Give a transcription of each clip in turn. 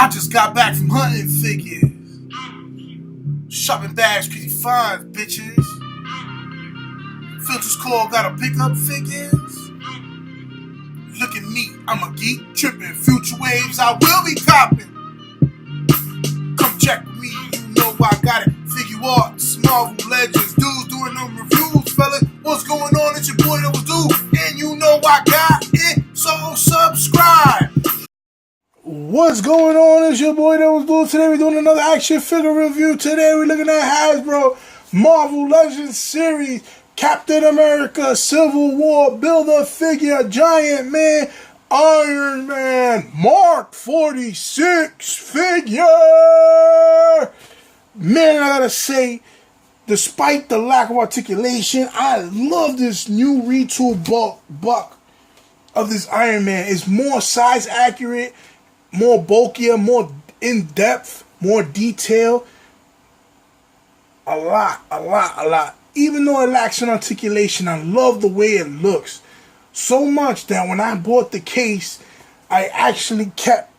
I just got back from hunting figures. Shopping bags, pretty fine, bitches. Filters call, gotta pick up figures. Look at me, I'm a geek, tripping. Future waves, I will be copping. Come check me, you know I got it. Figure arts, Marvel Legends, dudes doing them reviews, fella. What's going on? It's your boy that was dude, and you know I got it, so subscribe. What's going on? It's your boy that was dude. Today we're doing another action figure review. Today we're looking at Hasbro Marvel Legends series, Captain America, Civil War, Build-A-Figure, Giant Man, Iron Man, Mark 46 figure. Man, I gotta say, despite the lack of articulation, I love this new retool buck of this Iron Man. It's more size accurate, more bulkier, more in-depth, more detail. A lot. Even though it lacks in articulation, I love the way it looks. So much that when I bought the case, I actually kept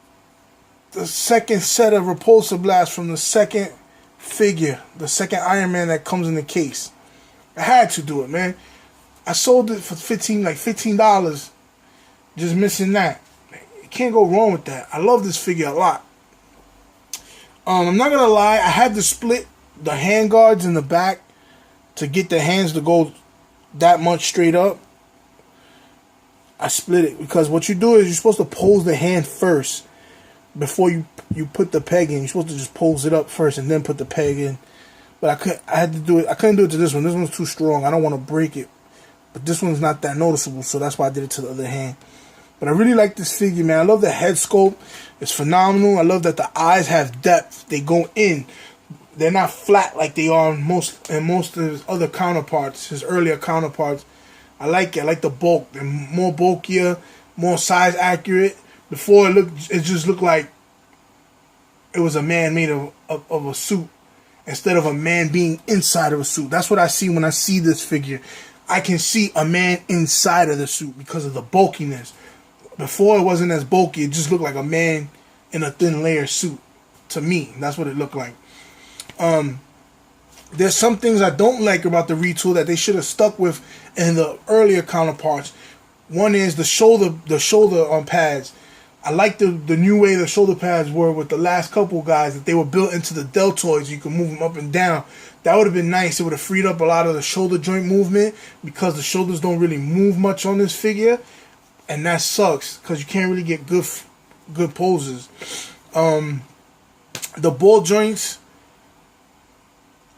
the second set of repulsor blasts from the second figure, the second Iron Man that comes in the case. I had to do it, man. I sold it for $15, just missing that. You can't go wrong with that. I love this figure a lot. I'm not gonna lie, I had to split the hand guards in the back to get the hands to go that much straight up. I split it because what you do is you're supposed to pose the hand first before you put the peg in. You're supposed to just pose it up first and then put the peg in. But I had to do it. I couldn't do it to this one. This one's too strong. I don't want to break it. But this one's not that noticeable, so that's why I did it to the other hand. But I really like this figure, man. I love the head sculpt. It's phenomenal. I love that the eyes have depth. They go in. They're not flat like they are in most of his other counterparts, his earlier counterparts. I like it. I like the bulk. They're more bulkier, more size accurate. Before it just looked like it was a man made of a suit instead of a man being inside of a suit. That's what I see when I see this figure. I can see a man inside of the suit because of the bulkiness. Before it wasn't as bulky. It just looked like a man in a thin layer suit. To me, that's what it looked like. There's some things I don't like about the retool that they should have stuck with in the earlier counterparts. One is the shoulder pads. I like the new way the shoulder pads were with the last couple guys, that they were built into the deltoids. You can move them up and down. That would have been nice. It would have freed up a lot of the shoulder joint movement because the shoulders don't really move much on this figure, and that sucks because you can't really get good poses. The ball joints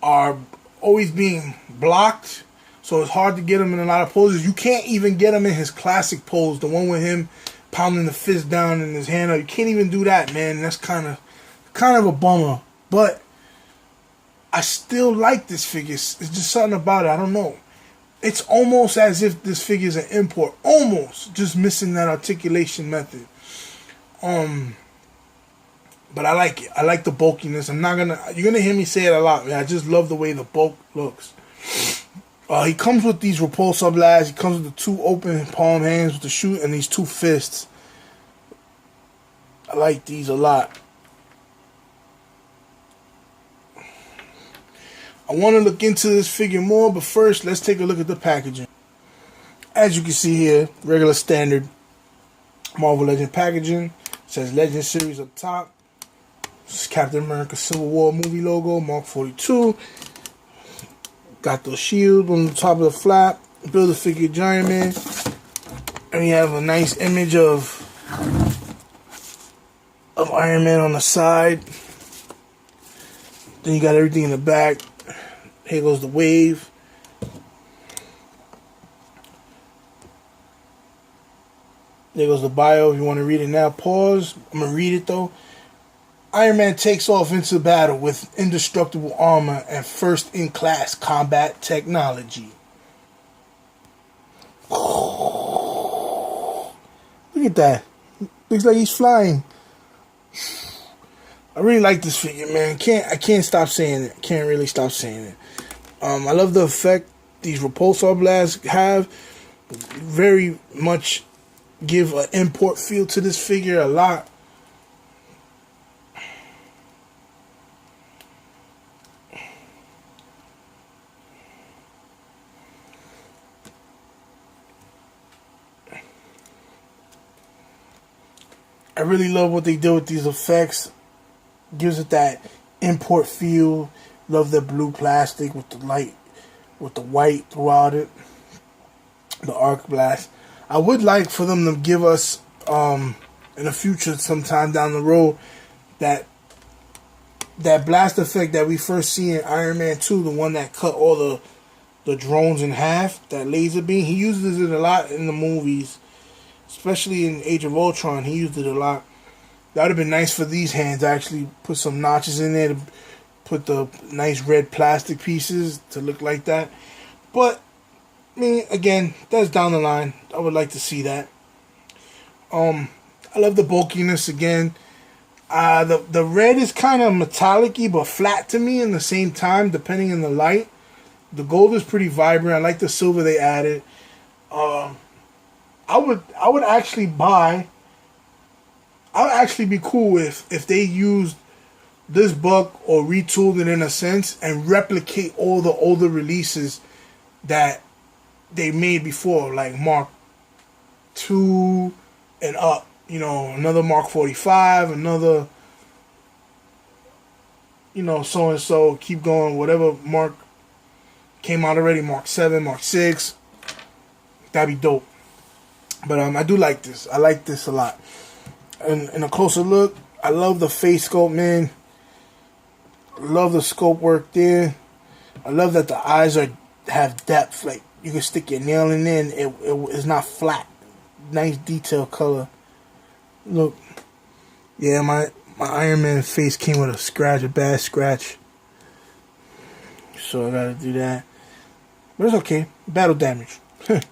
are always being blocked, so it's hard to get him in a lot of poses. You can't even get him in his classic pose, the one with him pounding the fist down in his hand up. You can't even do that, man. That's kind of a bummer. But I still like this figure. It's just something about it. I don't know. It's almost as if this figure is an import. Almost. Just missing that articulation method. But I like it. I like the bulkiness. You're gonna hear me say it a lot, man. I just love the way the bulk looks. He comes with these repulsor blasts. He comes with the two open palm hands with the shoot and these two fists. I like these a lot. I want to look into this figure more, but first, let's take a look at the packaging. As you can see here, regular standard Marvel Legend packaging. It says Legend Series up top. This is Captain America Civil War movie logo, Mark 42. Got the shield on the top of the flap. Build-A-Figure Giant Man. And we have a nice image of Iron Man on the side. Then you got everything in the back. Here goes the wave. There goes the bio. If you want to read it now, pause. I'm going to read it though. Iron Man takes off into battle with indestructible armor and first-in-class combat technology. Oh, look at that. Looks like he's flying. I really like this figure, man. I can't stop saying it. Can't really stop saying it. I love the effect these repulsor blasts have. Very much give an import feel to this figure a lot. I really love what they did with these effects. Gives it that import feel. Love the blue plastic with the light, with the white throughout it. The arc blast. I would like for them to give us in the future, sometime down the road, that blast effect that we first see in Iron Man 2, the one that cut all the drones in half, that laser beam. He uses it a lot in the movies, especially in Age of Ultron. He used it a lot. That would have been nice for these hands. Actually put some notches in there to put the nice red plastic pieces to look like that. But I mean, again, that's down the line. I would like to see that. I love the bulkiness again. The red is kind of metallic-y but flat to me in the same time, depending on the light. The gold is pretty vibrant. I like the silver they added. I would actually buy. I would actually be cool if they used this buck or retooled it in a sense and replicate all the older releases that they made before, like Mark 2 and up. You know, another Mark 45, another, you know, so and so. Keep going. Whatever Mark came out already, Mark 7, Mark 6. That'd be dope. But I do like this. I like this a lot. And in a closer look, I love the face sculpt, man. I love the sculpt work there. I love that the eyes have depth. Like, you can stick your nail in there and it's not flat. Nice detail color. Look. Yeah, my Iron Man face came with a bad scratch. So I gotta do that. But it's okay. Battle damage. I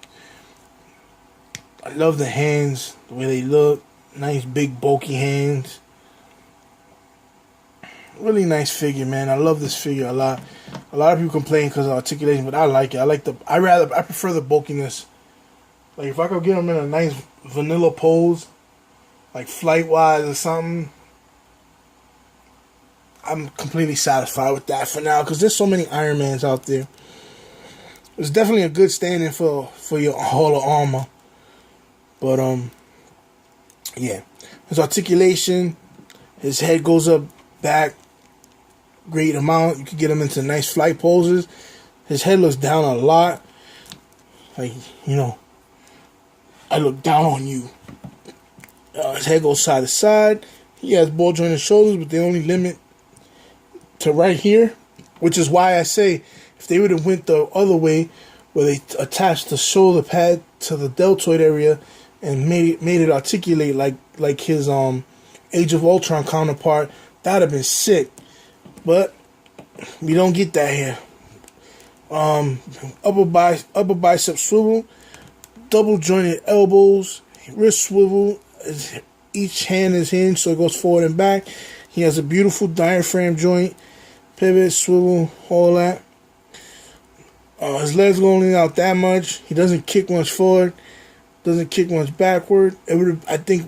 love the hands, the way they look. Nice, big, bulky hands. Really nice figure, man. I love this figure a lot. A lot of people complain because of articulation, but I like it. I prefer the bulkiness. Like, if I could get him in a nice vanilla pose, like flight-wise or something, I'm completely satisfied with that for now, because there's so many Iron Mans out there. It's definitely a good standing for your Hall of Armor. But, yeah. His articulation, his head goes up, back, great amount. You can get him into nice flight poses. His head looks down a lot. Like, you know, I look down on you. His head goes side to side. He has ball jointed shoulders, but they only limit to right here, which is why I say if they would have went the other way, where they attached the shoulder pad to the deltoid area and made it articulate like his Age of Ultron counterpart, that'd have been sick. But we don't get that here. Upper bicep swivel, double jointed elbows, wrist swivel. Each hand is hinged, so it goes forward and back. He has a beautiful diaphragm joint, pivot, swivel, all that. His legs go only out that much. He doesn't kick much forward, doesn't kick much backward. I think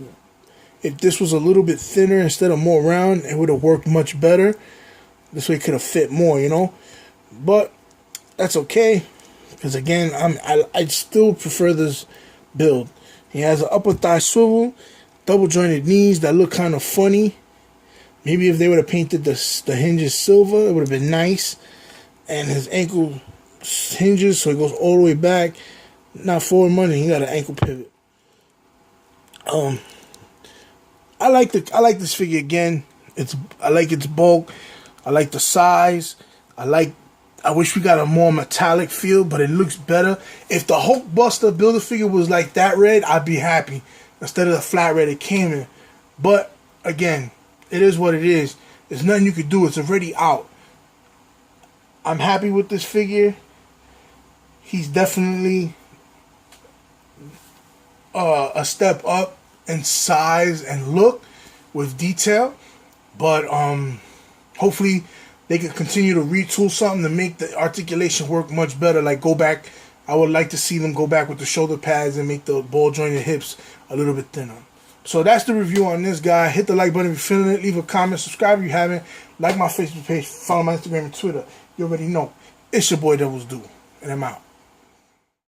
if this was a little bit thinner instead of more round, it would have worked much better. This way it could have fit more, you know. But that's okay, because again, I still prefer this build. He has an upper thigh swivel, double jointed knees that look kind of funny. Maybe if they would have painted the hinges silver, it would have been nice. And his ankle hinges, so it goes all the way back, not forward money. He got an ankle pivot. I like this figure again. I like its bulk. I like the size. I wish we got a more metallic feel, but it looks better. If the Hulkbuster Build-A-Figure was like that red, I'd be happy, instead of the flat red it came in. But again, it is what it is. There's nothing you could do. It's already out. I'm happy with this figure. He's definitely a step up in size and look with detail. But hopefully they can continue to retool something to make the articulation work much better. Like, go back. I would like to see them go back with the shoulder pads and make the ball jointed hips a little bit thinner. So that's the review on this guy. Hit the like button if you're feeling it. Leave a comment. Subscribe if you haven't. Like my Facebook page. Follow my Instagram and Twitter. You already know. It's your boy Devil's Due. And I'm out.